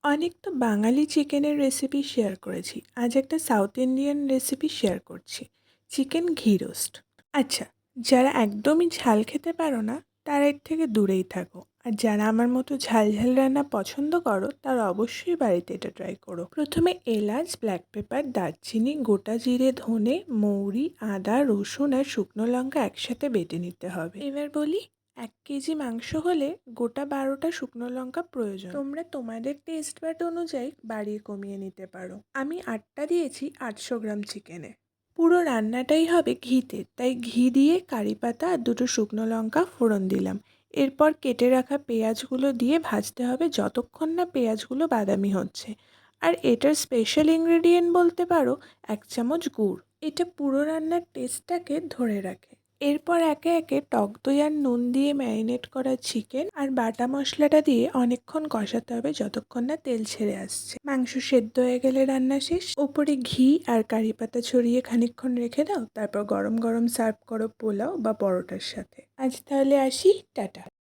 অনেক তো বাঙালি চিকেনের রেসিপি শেয়ার করেছি। আজ একটা সাউথ ইন্ডিয়ান রেসিপি শেয়ার করছি। চিকেন ঘি রোস্ট। আচ্ছা, যারা একদমই ঝাল খেতে পারো না তারা এর থেকে দূরেই থাকো। আর যারা আমার মতো ঝাল ঝাল রান্না পছন্দ করো তারা অবশ্যই বাড়িতে এটা ট্রাই করো। প্রথমে এলাচ, ব্ল্যাক পেপার, দারচিনি, গোটা জিরে, ধনে, মৌরি, আদা, রসুন আর শুকনো লঙ্কা একসাথে বেটে নিতে হবে। এবার বলি, 1 কেজি মাংস হলে গোটা 12টা শুকনো লঙ্কা প্রয়োজন। তোমরা তোমাদের টেস্ট বাট অনুযায়ী বাড়িয়ে কমিয়ে নিতে পারো। আমি 8টা দিয়েছি 800 গ্রাম চিকেনে। পুরো রান্নাটাই হবে ঘিতে, তাই ঘি দিয়ে কারি পাতা আর 2টো শুকনো লঙ্কা ফোড়ন দিলাম। এরপর কেটে রাখা পেঁয়াজগুলো দিয়ে ভাজতে হবে যতক্ষণ না পেঁয়াজগুলো বাদামি হচ্ছে। আর এটার স্পেশাল ইনগ্রেডিয়েন্ট বলতে পারো 1 চামচ গুড়। এটা পুরো রান্নার টেস্টটাকে ধরে রাখে। এরপর একে একে টক দই আর নুন দিয়ে ম্যারিনেট করা চিকেন আর বাটা মশলাটা দিয়ে অনেকক্ষণ কষাতে হবে যতক্ষণ না তেল ছেড়ে আসছে। মাংস সেদ্ধ হয়ে গেলে রান্না শেষ। উপরে ঘি আর কারি পাতা ছড়িয়ে খানিকক্ষণ রেখে দাও, তারপর গরম গরম সার্ভ করো পোলাও বা পরোটার সাথে। আজ তাহলে আসি, টাটা।